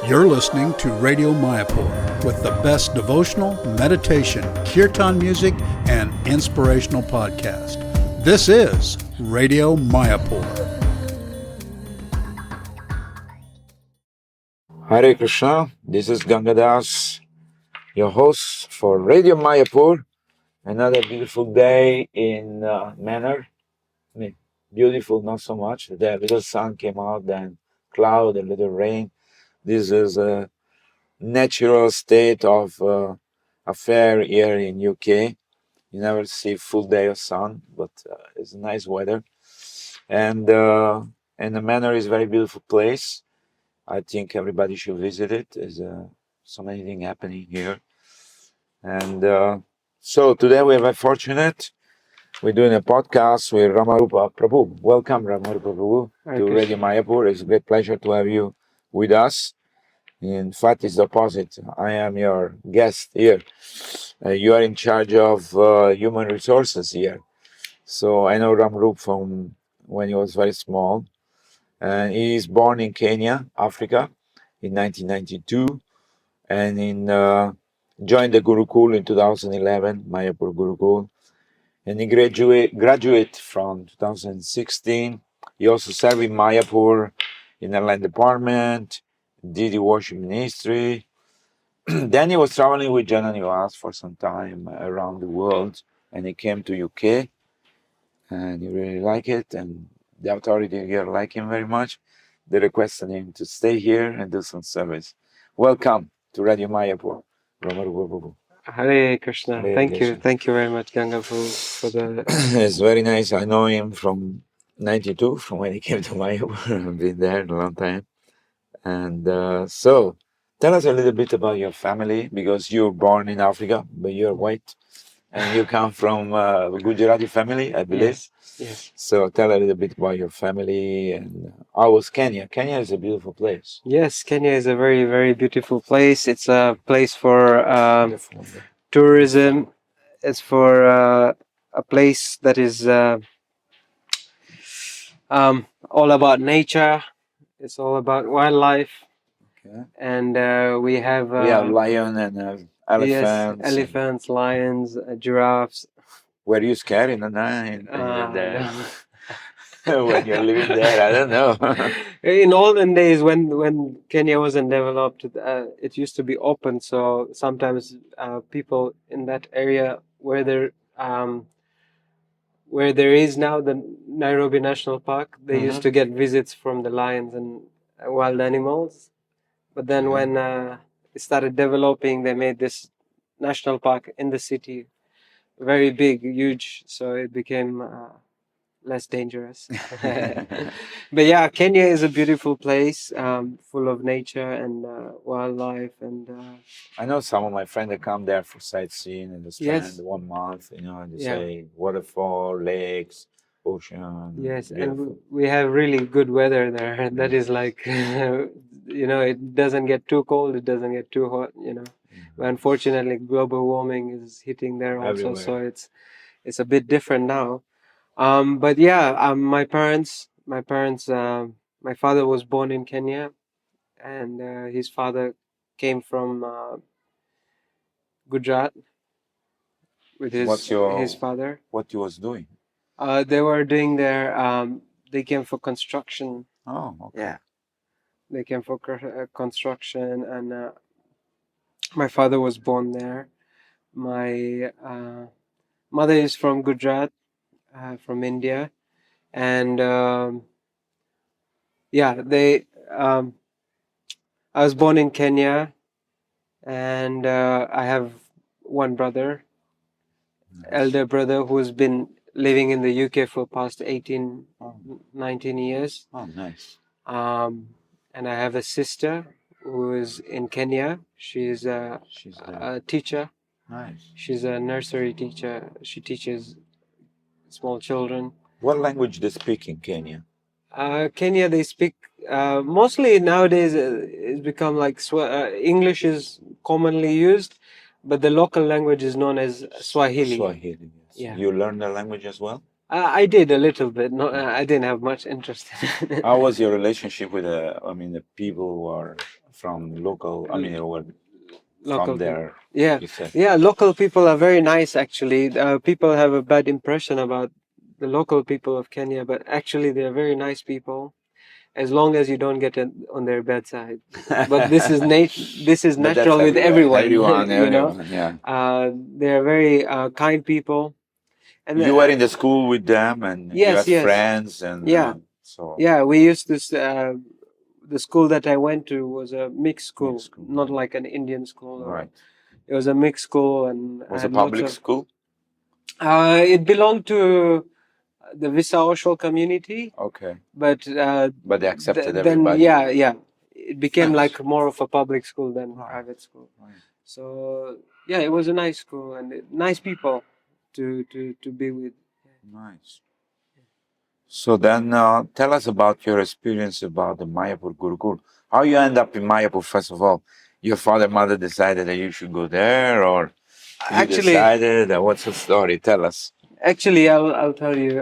You're listening to Radio Mayapur with the best devotional, meditation, kirtan music, and inspirational podcast. This is Radio Mayapur. Hare Krishna, this is Gangadas, your host for Radio Mayapur. Another beautiful day in Manor. I mean, beautiful, not so much. The little sun came out, then cloud, a little rain. This is a natural state of affair here in UK. You never see full day of sun, but it's nice weather. And the Manor is a very beautiful place. I think everybody should visit it. There's so many things happening here. And so today we're very fortunate. We're doing a podcast with Rama Rupa Prabhu. Welcome, Rama Rupa Prabhu, to Radio Mayapur. It's a great pleasure to have you with us. In fact, it's the opposite. I am your guest here. You are in charge of human resources here. So I know Rama Rupa from when he was very small. He is born in Kenya, Africa, in 1992, and joined the Gurukul in 2011, Mayapur Gurukul, and he graduate from 2016. He also served in Mayapur in the land department, did the worship ministry. Then he was traveling with Jan and Yoas for some time around the world, and he came to UK, and he really liked it, and the authority here like him very much. They requested him to stay here and do some service. Welcome to Radio Mayapur, Rama Rupa. Hare Krishna. Hare Thank Krishna. you. Thank you very much, Ganga, for the... It's very nice. I know him from 92, from when he came to Mayapur. I've been there a long time. And so, tell us a little bit about your family, because you're born in Africa, but you're white. And you come from a Gujarati family, I believe. Yes. So tell a little bit about your family. And how was Kenya? Kenya is a beautiful place. Yes, Kenya is a very, very beautiful place. It's a place for tourism. It's for a place that is all about nature. It's all about wildlife. Okay. And we have lion and elephants. Yes, elephants, lions, giraffes. Were you scared in the night? No. When you're living there, I don't know. In olden days, when Kenya wasn't developed, it used to be open. So sometimes people in that area where there is now the Nairobi National Park, they used to get visits from the lions and wild animals. But then when it started developing, they made this national park in the city, very big, huge. So it became less dangerous. But yeah, Kenya is a beautiful place, full of nature and wildlife. And I know some of my friends that come there for sightseeing and they spend 1 month, and they say waterfall, lakes, ocean. Yes, beautiful. and we have really good weather there. That is like, it doesn't get too cold, it doesn't get too hot, But unfortunately, global warming is hitting there also, Everywhere. so it's a bit different now. But yeah, my parents, my father was born in Kenya, and his father came from Gujarat with his father. What he was doing? They were doing they came for construction. Oh, okay. Yeah. They came for construction, and my father was born there. My mother is from Gujarat, from India, and I was born in Kenya, and I have one brother, elder brother, who's been living in the UK for past 19 years. Oh, nice. And I have a sister who is in Kenya. She's a teacher. Nice. She's a nursery teacher. She teaches small children. What language they speak in Kenya? Kenya, they speak mostly nowadays. It's become like English is commonly used, but the local language is known as Swahili. Swahili, yes. Yeah. You learned the language as well? I did a little bit. No, I didn't have much interest in it. How was your relationship with the people who are from local? I mean, or Local from people. there? Yeah, You said. yeah. Local people are very nice. Actually, people have a bad impression about the local people of Kenya, but actually they are very nice people, as long as you don't get on their bad side. But this is this is But that's natural with everywhere. everyone. Everyone, yeah. They are very kind people. And You were in the school with them, and you yes, had yes, friends, and yeah, so yeah. We used to. The school that I went to was a mixed school, Mixed school, not like an Indian school. right. It was a mixed school, and I Was a had lots public of. school? It belonged to the Visaoshal community, Okay, but but they accepted then everybody. yeah, it became Nice. like more of a public school than Right. private school. Right. So yeah, it was a nice school and nice people to be with. Nice. So then, tell us about your experience about the Mayapur Gurukul. How you end up in Mayapur? First of all, your father, mother decided that you should go there, or you Actually, decided? What's the story? Tell us. actually, I'll tell you.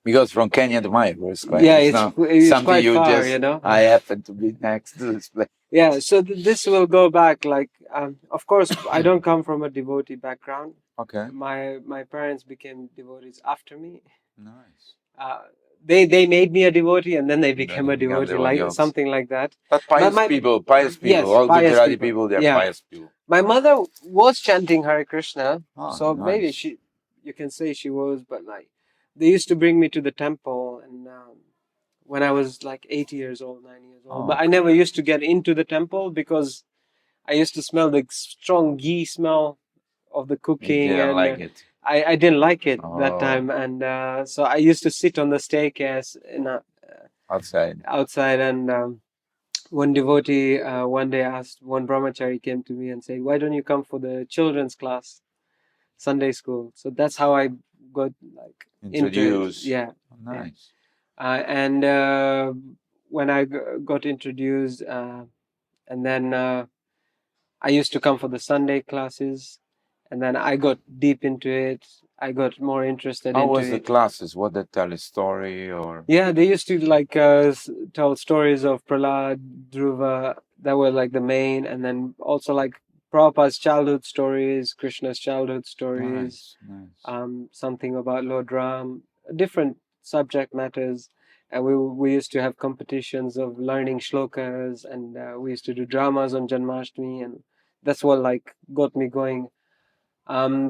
Because from Kenya to Mayapur, it's quite. Yeah, It's not it's something quite you far, just. you know. I happen to be next to this place. Yeah, so this will go back like, of course, I don't come from a devotee background. Okay. My parents became devotees after me. Nice. They made me a devotee and then they Then became you a become devotee, devotee like also. something like that. But pious my- people, Yes, all pious Gujarati people. people, they're Yeah. pious people. My mother was chanting Hare Krishna, Ah, so maybe nice. you can say she was, but like they used to bring me to the temple, and when I was like 8 years old, 9 years old, Oh, but I okay. never used to get into the temple because I used to smell the strong ghee smell of the You cooking, didn't and like it. I didn't like it that Oh. time, and so I used to sit on the staircase Outside. outside, and one devotee one day asked, one brahmachari came to me and said, "Why don't you come for the children's class, Sunday school?" So that's how I got like Introduced. into it. Yeah, Nice. and when I got introduced, and then I used to come for the Sunday classes, and then I got deep into it. I got more interested How into was the it. classes? What they tell a story or? Yeah, they used to like tell stories of Prahlad, Dhruva, that were like the main, and then also like Prabhupada's childhood stories, Krishna's childhood stories, Nice. something about Lord Ram, different subject matters. And we used to have competitions of learning shlokas, and we used to do dramas on Janmashtami, and that's what like got me going.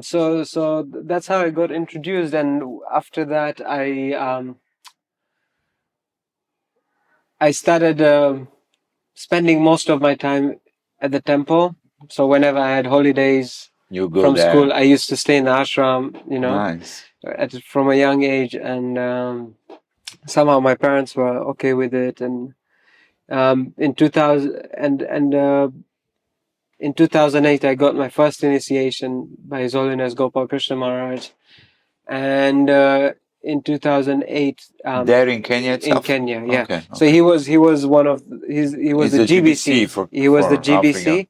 So that's how I got introduced, and after that I started spending most of my time at the temple. So whenever I had holidays You go from there. school, I used to stay in the ashram, Nice. from a young age, and somehow my parents were okay with it. And in 2000 in 2008, I got my first initiation by His Holiness Gopal Krishna Maharaj, and in 2008, There in Kenya in itself? Kenya, yeah. Okay. So he was one of he was He's the the GBC. GBC He was the for GBC Africa.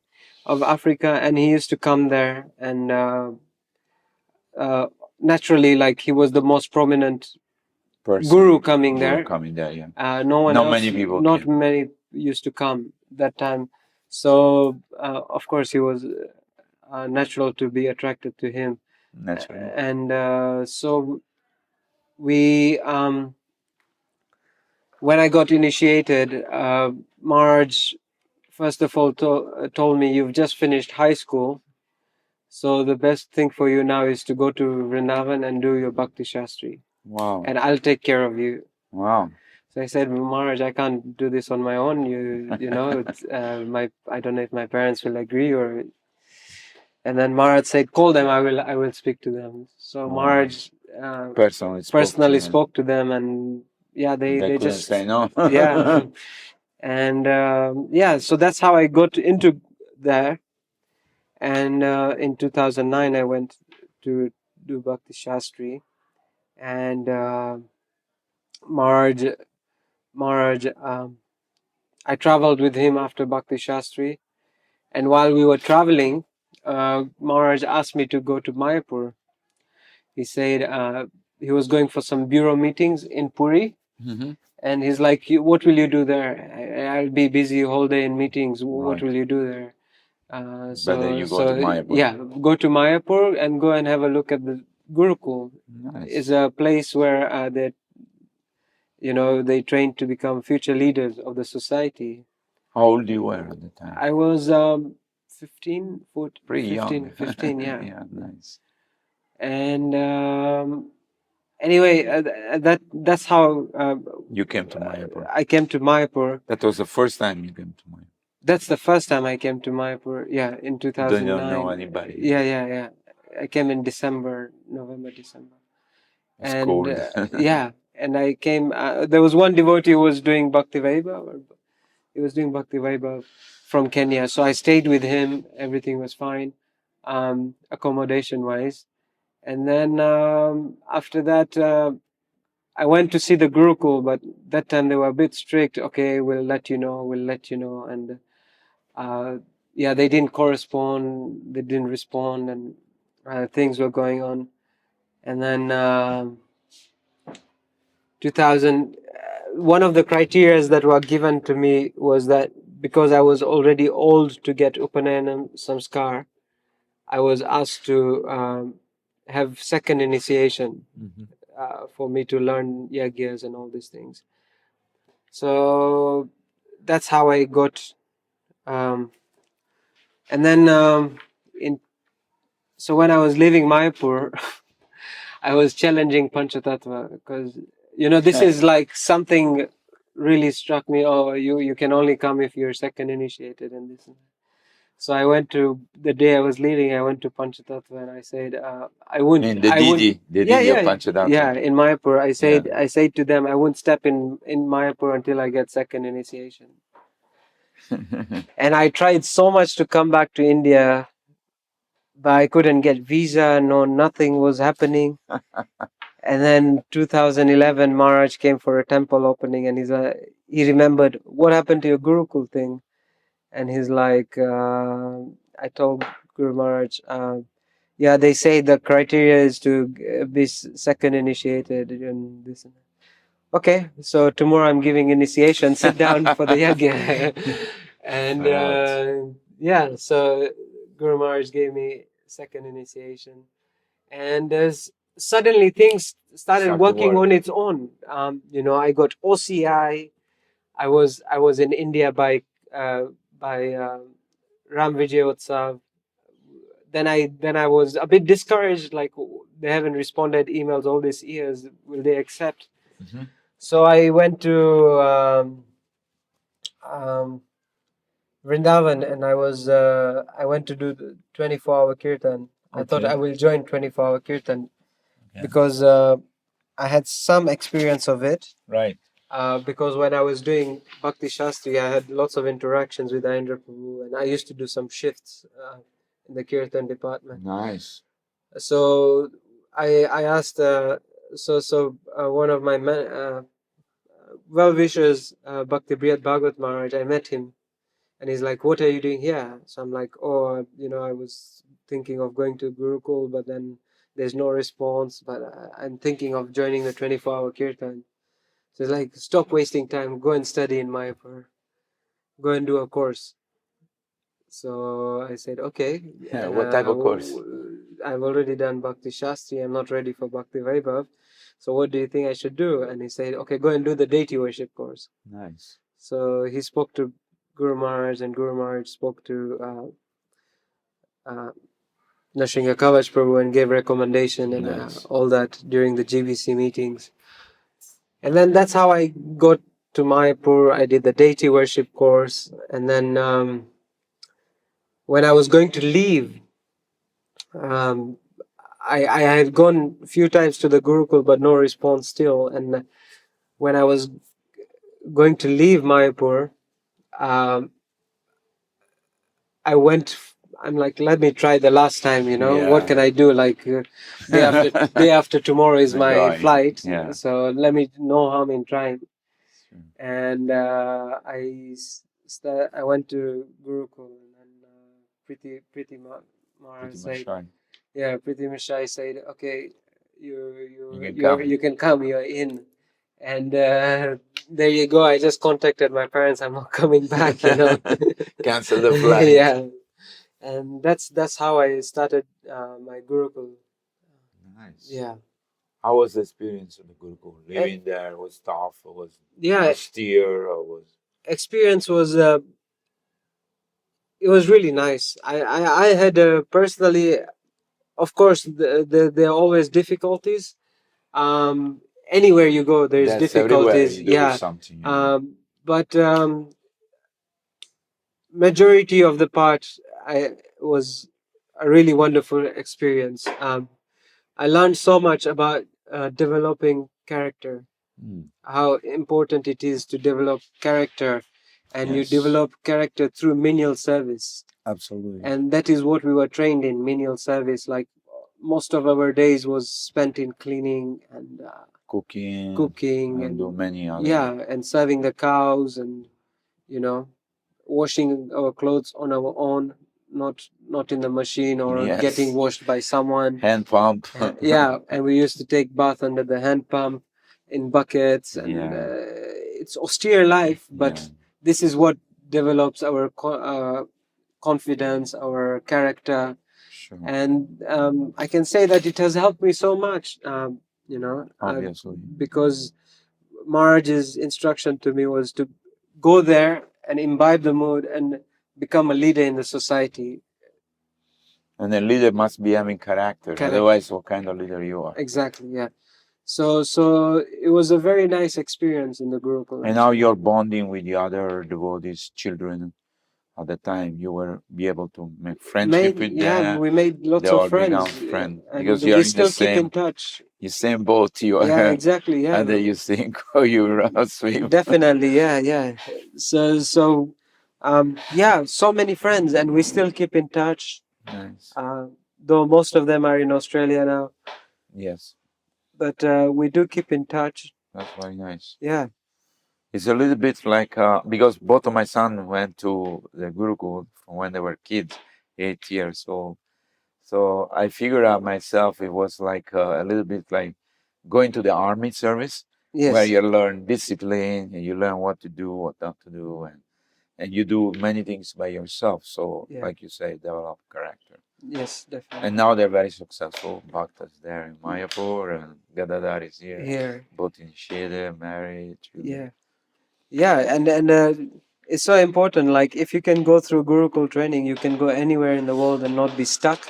of Africa, and he used to come there, and naturally, like he was the most prominent Person. guru coming Guru there. coming there, yeah. No one Not else. many people Not came. many used to come that time. So of course, he was natural to be attracted to him, Naturally. and so we. When I got initiated, Marge first of all told me, "You've just finished high school, so the best thing for you now is to go to Vrindavan and do your Bhakti Shastri, Wow. and I'll take care of you." Wow. So I said, "Marge, I can't do this on my own. You know, it's, I don't know if my parents will agree or." And then Marge said, "Call them. I will speak to them." So Wow. Marge Personally spoke to them, and yeah, they couldn't just say no. yeah. And so that's how I got into there. And in 2009, I went to do Bhakti Shastri, and Maharaj, I traveled with him after Bhakti Shastri, and while we were traveling, Maharaj asked me to go to Mayapur. He said he was going for some bureau meetings in Puri, And he's like, what will you do there? I'll be busy whole day in meetings. What Right. will you do there? Better you go to Mayapur. Yeah, go to Mayapur and go and have a look at the Gurukul. Nice. It's a place where they train to become future leaders of the society. How old you were at the time? I was 15, Pretty 15, young. 15, yeah. Yeah, nice. And anyway, that's how You came to Mayapur. I came to Mayapur. That was the first time you came to Mayapur. That's the first time I came to Mayapur. Yeah, in 2009. Don't know anybody. Yeah. I came in November, December. It's cold. Yeah, and I came. There was one devotee who was doing Bhaktivedanta. He was doing Bhaktivedanta from Kenya, so I stayed with him. Everything was fine, accommodation wise. And then after that, I went to see the Gurukul, but that time they were a bit strict. Okay, we'll let you know. And they didn't correspond. They didn't respond, and things were going on. And then 2000, one of the criteria that were given to me was that because I was already old to get Upanayana Samskar, I was asked to have second initiation for me to learn yagyas and all these things. So that's how I got. And then so when I was leaving Mayapur, I was challenging Panchatattva because this is like something really struck me. Oh, you can only come if you're second initiated and this and that. So I went to, the day I was leaving, I went to Panchatattva and I said, I wouldn't. The Didi of Panchatattva. Yeah, in Mayapur, I said to them, I wouldn't step in Mayapur until I get second initiation. And I tried so much to come back to India, but I couldn't get visa. No, nothing was happening. And then 2011, Maharaj came for a temple opening, and he remembered, what happened to your Gurukul thing? And he's like, I told Guru Maharaj, they say the criteria is to be second initiated and this and that. Okay, so tomorrow I'm giving initiation. Sit down for the yagya. And so Guru Maharaj gave me second initiation, and suddenly things started working on its own. I got OCI. I was in India by Ram Vijayotsav. Then I was a bit discouraged, like they haven't responded emails all these years. Will they accept? So I went to Vrindavan, and I went to do the 24-hour kirtan. I thought I will join 24-hour kirtan because I had some experience of it. Right. Because when I was doing Bhakti Shastri, I had lots of interactions with Ayendra Prabhu, and I used to do some shifts in the kirtan department. Nice. So I asked, one of my well-wishers, Bhaktivedanta Bhagavat Maharaj, I met him, and he's like, what are you doing here? So I'm like, I was thinking of going to Gurukul, but then there's no response, but I'm thinking of joining the 24-hour kirtan. So it's like, stop wasting time, go and study in Mayapur, go and do a course. So I said, okay. Yeah, what type of course? I've already done Bhakti Shastri, I'm not ready for Bhakti Vaibhav. So what do you think I should do? And he said, okay, go and do the deity worship course. Nice. So he spoke to Guru Maharaj, and Guru Maharaj spoke to Nrsimha Kavach Prabhu and gave recommendation and all that during the GBC meetings. And then that's how I got to Mayapur. I did the deity worship course. And then when I was going to leave, I had gone a few times to the Gurukul, but no response still. And when I was going to leave Mayapur, I'm like, let me try the last time, what can I do? Like day after tomorrow is my flight. Yeah. So let me, no harm in trying. And I went to Gurukul, and Priti Maharaj said, Priti Mishai said, okay, you can come, you're in. And there you go. I just contacted my parents. I'm not coming back. Cancel the flight. Yeah, and that's how I started my Gurukul. Nice. Yeah. How was the experience of the Gurukul? Living there was tough, or was Yeah, austere, or was experience was it was really nice. I had personally, of course, there are always difficulties. Anywhere you go, there's that's everywhere difficulties. you do Yeah. something. But majority of the part, I was a really wonderful experience. I learned so much about developing character, how important it is to develop character, and you Yes. develop character through menial service. Absolutely. And that is what we were trained in, menial service. Like most of our days was spent in cleaning and Cooking and do many other. yeah, and serving the cows, and washing our clothes on our own, not in the machine or Yes. getting washed by someone. Hand pump. Yeah, and we used to take bath under the hand pump in buckets, and Yeah. it's austere life, but Yeah. this is what develops our confidence, our character. Sure. And I can say that it has helped me so much, Obviously. because Maharaj's instruction to me was to go there and imbibe the mood and become a leader in the society. And a leader must be having character. Otherwise, what kind of leader you are? Exactly, yeah. So it was a very nice experience in the Gurukul. And now you're bonding with the other devotees, children. At the time, you will be able to make friendship with them. We made lots of friends. Because we you're still in the keep in touch. The same boat you are. Yeah, exactly. Yeah. Either you sink or you swim. Definitely, yeah. So so many friends, and we still keep in touch. Nice. Though most of them are in Australia now. Yes. But we do keep in touch. That's very nice. Yeah. It's a little bit like, because both of my sons went to the Gurukul when they were kids, 8 years old. So I figured out myself, it was like a little bit like going to the army service, where you learn discipline and you learn what to do, what not to do, and you do many things by yourself. So, like you say, develop character. Yes, definitely. And now they're very successful. Bhakta's there in Mayapur, and Gadadhar is here. Both initiated, married. Yeah, and it's so important. Like, if you can go through Gurukul training, you can go anywhere in the world and not be stuck.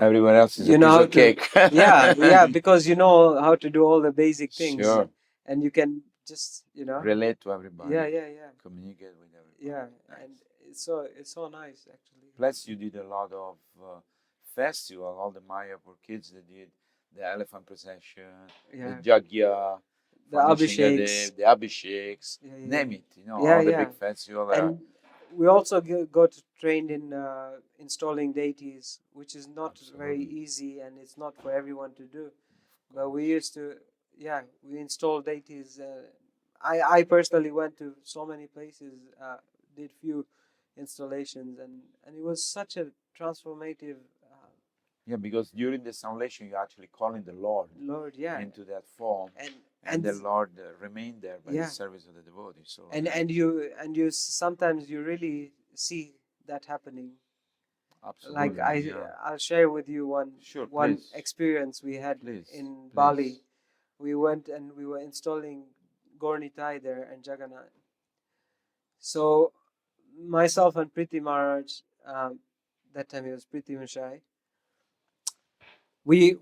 Everywhere else is a piece of cake. yeah, because you know how to do all the basic things. Sure. And you can just, relate to everybody. Yeah. Communicate with everybody. Yeah, and it's so nice, actually. Plus, you did a lot of festival. All the Mayapur kids, they did the elephant procession, the Jagya, the Abhisheks, name it. All the big festival. And we also got trained in installing deities, which is not very easy, and it's not for everyone to do. But we used to, we installed deities. I personally went to so many places, did few installations, and it was such a transformative. Because during the installation, you're actually calling the Lord into that form. And the Lord remained there by the service of the devotee. So and you sometimes you really see that happening. Absolutely. Like I'll share with you one experience we had in Bali. We went and we were installing Gornitai there and Jagannath. So myself and Priti Maharaj, that time he was Priti Mishai. When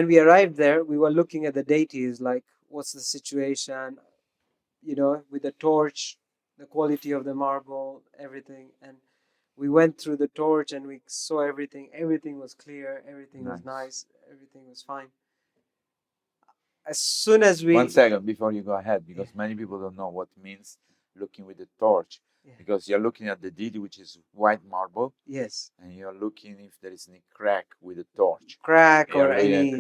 we arrived there, we were looking at the deities, like what's the situation, with the torch, the quality of the marble, everything. And we went through the torch and we saw everything. Everything was clear. Everything was nice. Everything was fine. As soon as we... 1 second before you go ahead, because many people don't know what means looking with the torch. Because you're looking at the deity, which is white marble. Yes. And you're looking if there is any crack with the torch. Crack or any...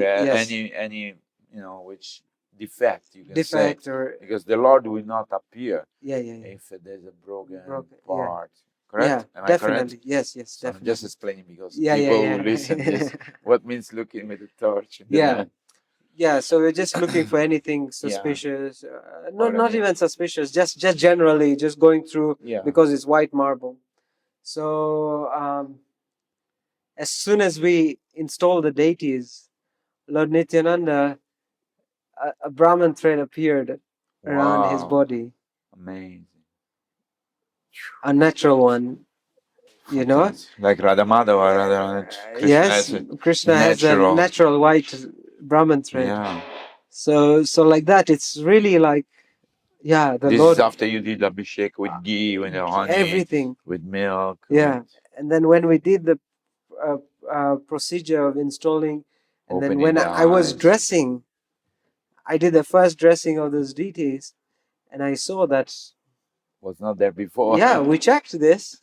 any which defect, you can say. Or... Because the Lord will not appear if there's a broken part. Correct? Yeah, Am definitely. I correct? Yes, So definitely. I'm just explaining because people who listen this, what means looking with the torch. Yeah, so we're just looking for anything suspicious. Not even suspicious, just generally, just going through because it's white marble. So as soon as we install the deities, Lord Nityananda, a Brahman thread appeared around his body. Amazing. A natural one, you know. Like Radha Madhava, Krishna Yes, Krishna has a natural white Brahman thread. Yeah. So like that, it's really like, the this Lord. Is after you did Abhishek with ghee, with honey, everything, with milk. Yeah, and then when we did the procedure of installing, and then when I was dressing, I did the first dressing of those deities, and I saw that was not there before. Yeah, we checked this,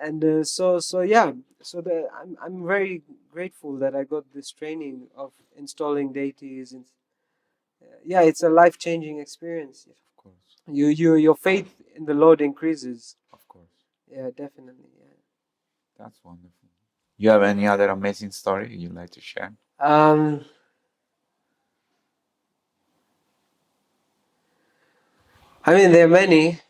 and so I'm very grateful that I got this training of installing deities, and it's a life-changing experience. Of course. Your faith in the Lord increases. Of course. Yeah, definitely. Yeah. That's wonderful. You have any other amazing story you'd like to share? I mean, there are many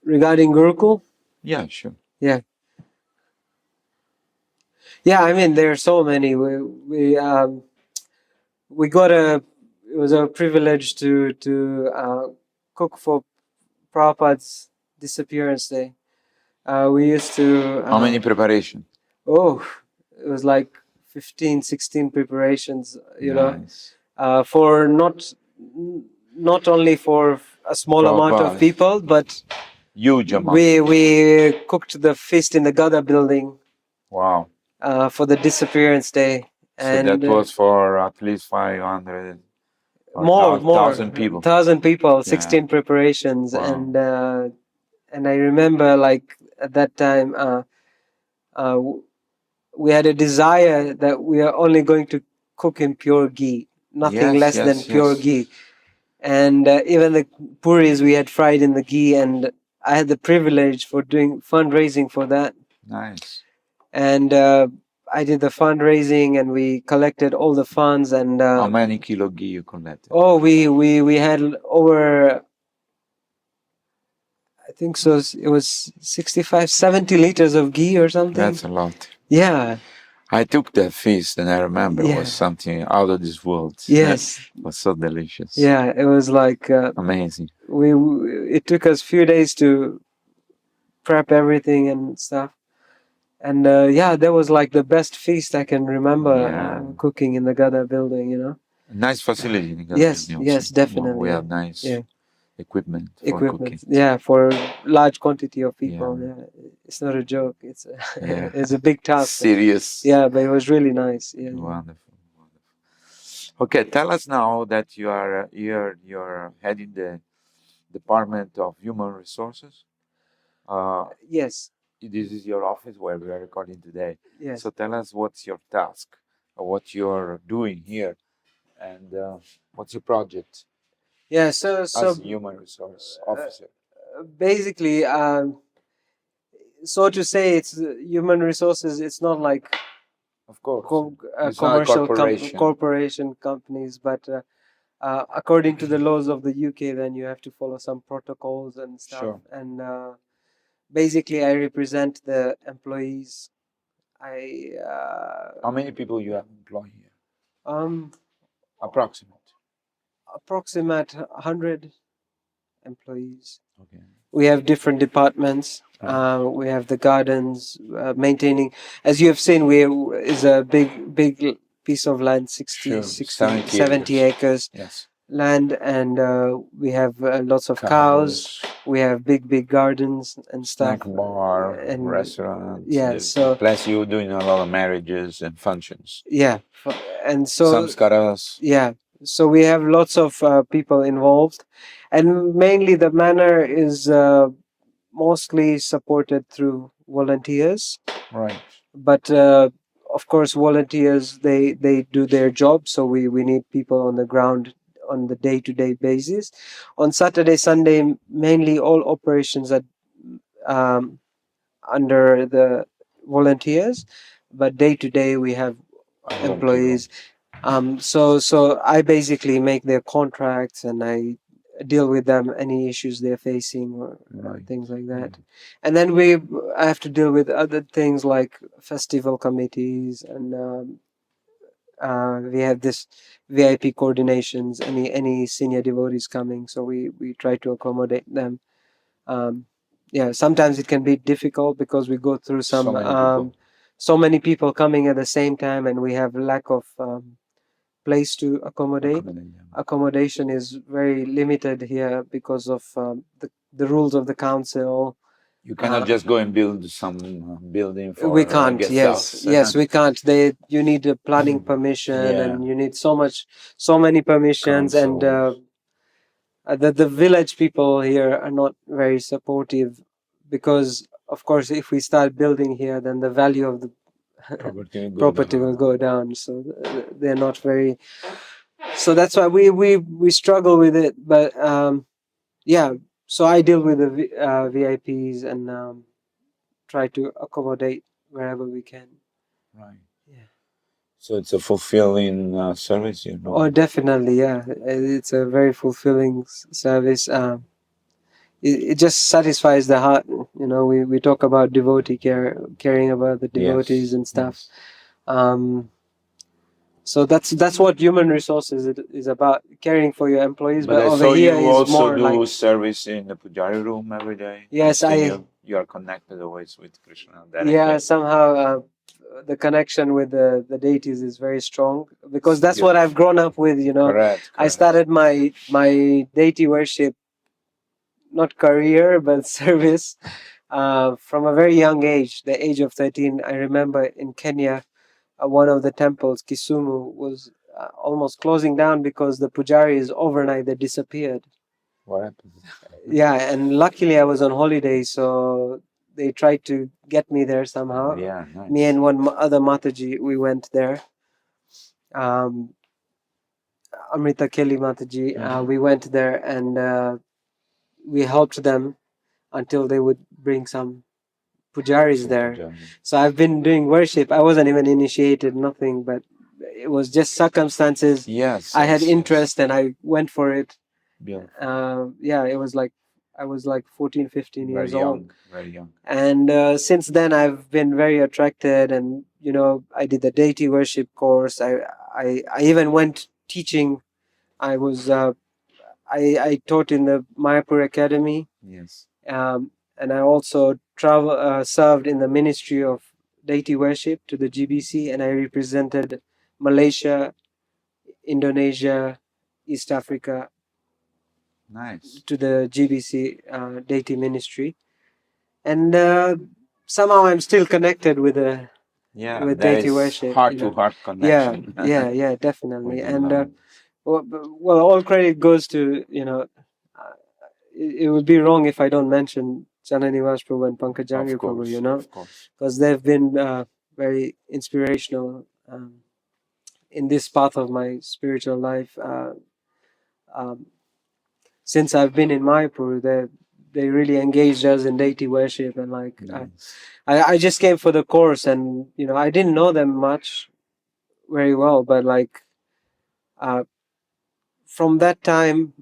regarding Gurukul. Yeah, sure. Yeah. Yeah, I mean, there are so many. We got it was a privilege to cook for Prabhupada's disappearance day. We used to... How many preparations? Oh, it was like 15, 16 preparations, Nice. For not only for a small amount of people, but huge amount. We cooked the feast in the Gada building. Wow. For the disappearance day. And so that was for at least 500 more 1,000 people. 1,000 people, 16 preparations. Wow. And I remember, like, at that time we had a desire that we are only going to cook in pure ghee, nothing less than pure ghee. And even the puris we had fried in the ghee, and I had the privilege for doing fundraising for that. Nice. And I did the fundraising, and we collected all the funds. And how many kilo ghee you collected? Oh, we had over, I think so. It was 65, 70 liters of ghee or something. That's a lot. Yeah. I took that feast, and I remember it was something out of this world. Yes. It was so delicious. Yeah, it was like amazing. It took us a few days to prep everything and stuff. And that was like the best feast I can remember cooking in the Gada building, Nice facility in the Gada building. Yes, definitely. We have nice equipment for cooking. Yeah, for large quantity of people. Yeah. It's not a joke. It's a big task. Serious. Yeah, but it was really nice. Yeah. Wonderful. Okay, tell us now that you're heading the Department of Human Resources. Yes. This is your office where we are recording today. Yes. So tell us what's your task, or what you're doing here, and what's your project? Yeah, so as human resource officer. Basically, so to say, it's human resources. It's not like, of course, commercial corporation companies, but according to the laws of the UK, then you have to follow some protocols and stuff. Sure. And basically, I represent the employees. How many people you have employed here? Approximate 100 employees. Okay. We have different departments. We have the gardens, maintaining. As you have seen, is a big piece of land, 70 acres. Yes. Land, and we have lots of cows. We have big gardens and stuff. Snack bar, and restaurant. Yeah. So plus you're doing a lot of marriages and functions. Yeah, and so samskaras. Yeah. So we have lots of people involved, and mainly the manor is mostly supported through volunteers. Right. But of course, volunteers they do their job, so we need people on the ground on the day-to-day basis. On Saturday, Sunday, mainly all operations are under the volunteers, but day-to-day we have employees. So I basically make their contracts and I deal with them any issues they're facing or things like that. And then I have to deal with other things like festival committees and we have this VIP coordinations. Any senior devotees coming, so we try to accommodate them. Sometimes it can be difficult because we go through so many people coming at the same time, and we have lack of place to accommodate. Accommodation is very limited here because of the rules of the council. You cannot just go and build some building for we can't. Yes, we can't. You need a planning permission, and you need so many permissions, and the village people here are not very supportive because, of course, if we start building here, then the value of the property will go down. So they're not very. So that's why we struggle with it. But so I deal with the VIPs and try to accommodate wherever we can. Right. Yeah. So it's a fulfilling service, you know. Oh, definitely, yeah. It's a very fulfilling service. It just satisfies the heart. You know, we talk about devotee care, caring about the devotees and stuff. So that's what human resources is about, caring for your employees. But over here you also do service in the pujari room every day. Yes, you are connected always with Krishna directly. Yeah, somehow the connection with the deities is very strong because that's what I've grown up with. You know, correct. I started my deity worship, not career but service, from a very young age. The age of 13, I remember in Kenya. One of the temples, Kisumu, was almost closing down because the pujaris overnight they disappeared. What happened? Yeah, and luckily I was on holiday, so they tried to get me there somehow. Yeah, nice. Me and one other Mataji, we went there. Amrita Kelly Mataji, we went there and we helped them until they would bring some pujaris there. So I've been doing worship. I wasn't even initiated, nothing, but it was just circumstances. Yes. I had interest and I went for it. Beautiful. It was like I was like 14, 15 years old. Very young. And since then I've been very attracted, and you know, I did the deity worship course. I even went teaching. I was I taught in the Mayapur Academy. Yes. And I also served in the Ministry of Deity Worship to the GBC, and I represented Malaysia, Indonesia, East Africa. Nice. To the GBC Deity Ministry, and somehow I'm still connected with deity worship. Heart-to-heart connection. Yeah, definitely. And well, all credit goes to, you know, it would be wrong if I don't mention Jananivas Prabhu and Pankajari Prabhu, you know, because they've been very inspirational in this path of my spiritual life. Since I've been in Mayapur, they really engaged us in deity worship, and like I just came for the course, and you know, I didn't know them much very well, but like from that time,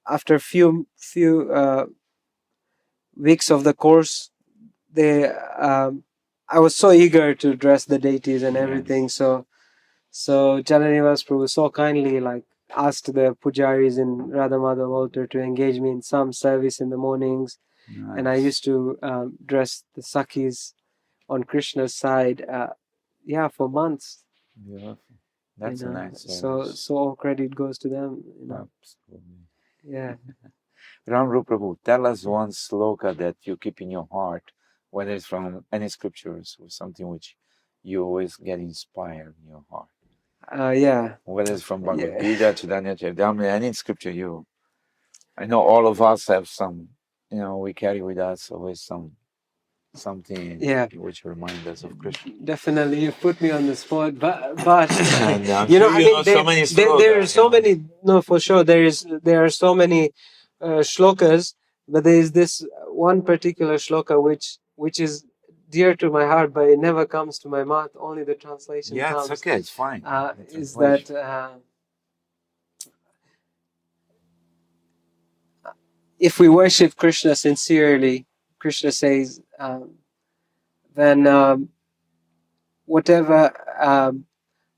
after a few weeks of the course, I was so eager to address the deities and everything. So Jananivas Prabhu so kindly like asked the pujaris in Radha Madhav altar to engage me in some service in the mornings. Nice. And I used to dress the Sakhis on Krishna's side for months. Yeah, that's a nice service. So all credit goes to them, you know. Absolutely. Yeah. Rama Rupa Prabhu, tell us one sloka that you keep in your heart, whether it's from any scriptures or something which you always get inspired in your heart. Whether it's from Bhagavad Gita to Daniel Charitamrita, any scripture I know all of us have some, you know, we carry with us always something which reminds us of Krishna. Definitely, you put me on the spot, but you know, I mean, there are so many. No, for sure, there are so many shlokas, but there is this one particular shloka which is dear to my heart, but it never comes to my mouth. Only the translation Yeah, comes. it's okay. It's fine. Is that if we worship Krishna sincerely, Krishna says, then whatever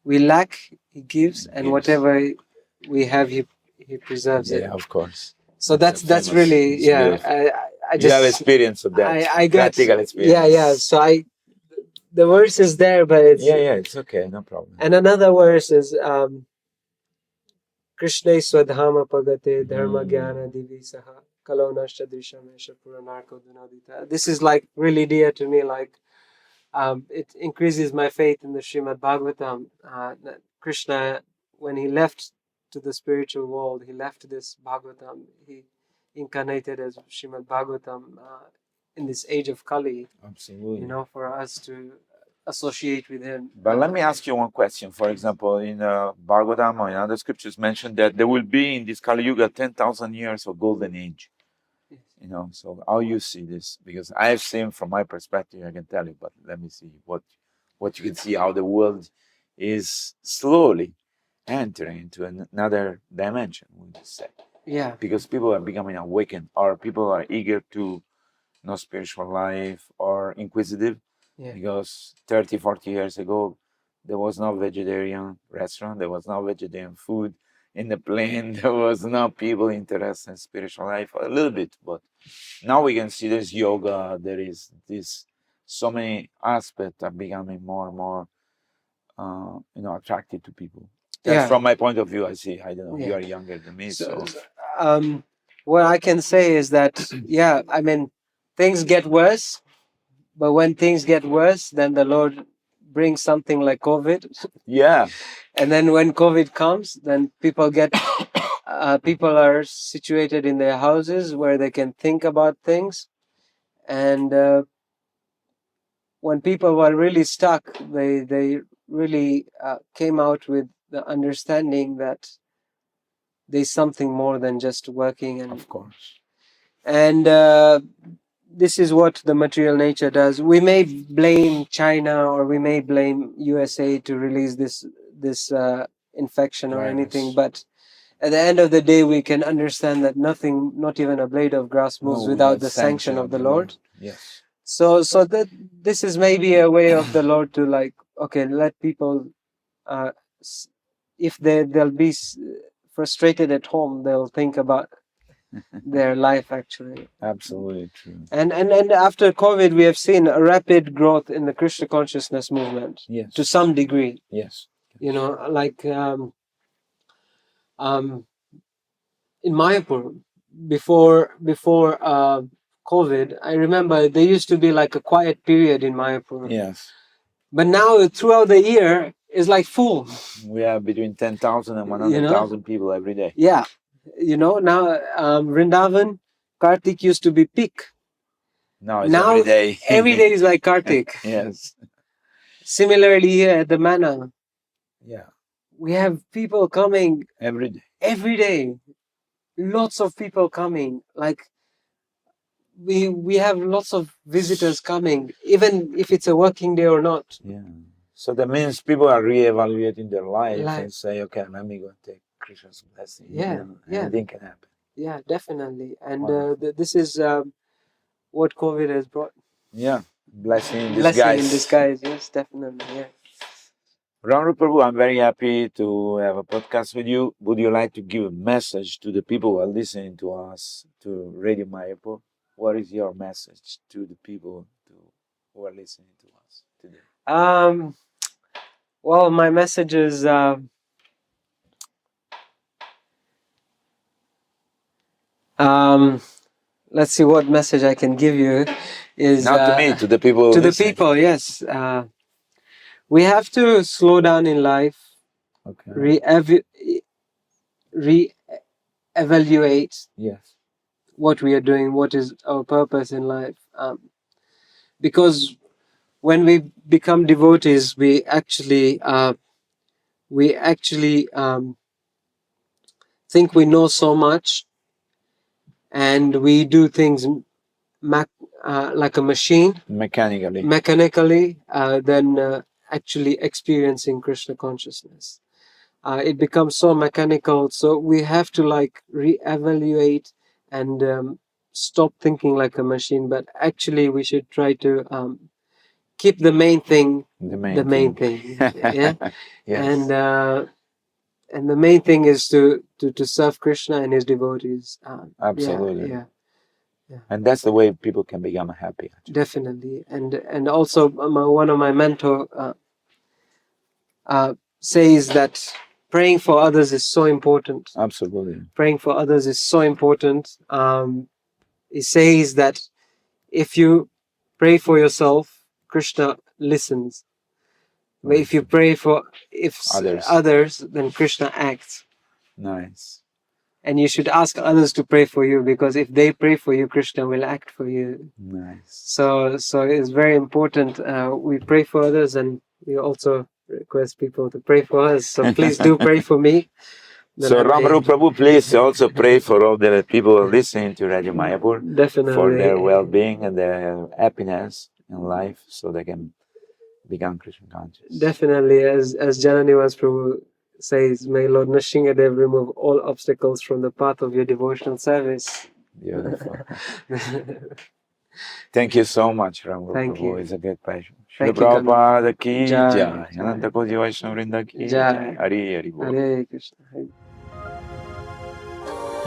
we lack, he gives, and Yes. whatever we have, he preserves it. Yeah, of course. So that's really It's beautiful. I You just have experience of that. I got practical experience. yeah. So the verse is there, but it's it's okay, no problem. And another verse is Krishna swadhama pagate dharma jnana divi saha kalo nashta drishamesha puranarko dunadita. This is like really dear to me. Like it increases my faith in the Srimad Bhagavatam. That Krishna, when he left to the spiritual world, he left this Bhagavatam. He incarnated as Srimad Bhagavatam in this age of Kali. Absolutely. For us to associate with him. But let me ask you one question. For example, in Bhagavatam or in other scriptures mentioned that there will be in this Kali Yuga 10,000 years of golden age. Yes. So how you see this? Because I have seen from my perspective, I can tell you, but let me see what you can see, how the world is slowly entering into another dimension, we would say. Yeah. Because people are becoming awakened, or people are eager to know spiritual life or inquisitive. Yeah. Because 30, 40 years ago, there was no vegetarian restaurant, there was no vegetarian food in the plane, there was no people interested in spiritual life, a little bit, but now we can see there's yoga, there is this, so many aspects are becoming more and more, attractive to people. That's from my point of view, I see. I don't know, you are younger than me, so. What I can say is that, things get worse, but when things get worse, then the Lord brings something like COVID. Yeah. And then when COVID comes, then people are situated in their houses where they can think about things. And when people were really stuck, they really came out with the understanding that there's something more than just working. And of course. And this is what the material nature does. We may blame China or we may blame USA to release this infection or anything, but at the end of the day, we can understand that nothing, not even a blade of grass, moves without the sanction of the Lord. Yes. So that this is maybe a way of the Lord to let people, if they'll be frustrated at home, they'll think about their life actually. Absolutely true. And after COVID, we have seen a rapid growth in the Krishna consciousness movement. Yes. To some degree. Yes. In Mayapur, before COVID, I remember there used to be like a quiet period in Mayapur. Yes. But now throughout the year is like full. We have between 10,000 and 100,000 people every day. Yeah. Now Vrindavan, Kartik used to be peak. Now every day. Every day is like Kartik. Yes. Similarly here at the Manor. Yeah. We have people coming every day. Every day. Lots of people coming. Like we have lots of visitors coming, even if it's a working day or not. Yeah. So that means people are re-evaluating their life and say, okay, let me go take Krishna's blessing. Yeah. Anything can happen. Yeah, definitely. And this is what COVID has brought. Yeah. Blessing in disguise. Blessing in disguise, yes, definitely. Yeah. Rama Rupa, I'm very happy to have a podcast with you. Would you like to give a message to the people who are listening to us, to Radio Mayapur? What is your message to the people who are listening to us today? Well, my message is let's see what message I can give you is not to me, to the people. To the people, yes. We have to slow down in life. Okay. Re-evaluate. Yes. What we are doing, what is our purpose in life. Because when we become devotees, we actually think we know so much, and we do things like a machine, mechanically, than actually experiencing Krishna consciousness. It becomes so mechanical, so we have to like reevaluate and stop thinking like a machine, but actually we should try to keep the main thing the main thing. Yeah. Yes. And the main thing is to serve Krishna and his devotees. Absolutely. Yeah. And that's the way people can become happy. Actually. Definitely. And also one of my mentor says that praying for others is so important. Absolutely. Praying for others is so important. He says that if you pray for yourself, Krishna listens. But if you pray for others, then Krishna acts. Nice. And you should ask others to pray for you, because if they pray for you, Krishna will act for you. Nice. So it's very important. We pray for others, and we also request people to pray for us. So please do pray for me. So Rama Rupa Prabhu, please also pray for all the people listening to Radio Mayapur. Definitely. For their well-being and their happiness in life, so they can become Krishna conscious. Definitely, as Jananiwas Prabhu says, may Lord Nrsingadev remove all obstacles from the path of your devotional service. Beautiful. Thank you so much, Rama Rupa Thank Prabhu. you. It's a great pleasure. Thank Shri you, Prabhupada ki Jai. jai. Ananta Koji Vaishnava Vrinda ki jai. Hari Hari Bol. Hare Krishna.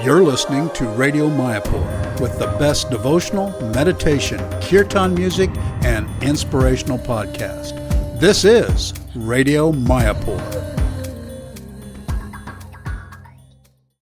You're listening to Radio Mayapur with the best devotional, meditation, kirtan music, and inspirational podcast. This is Radio Mayapur.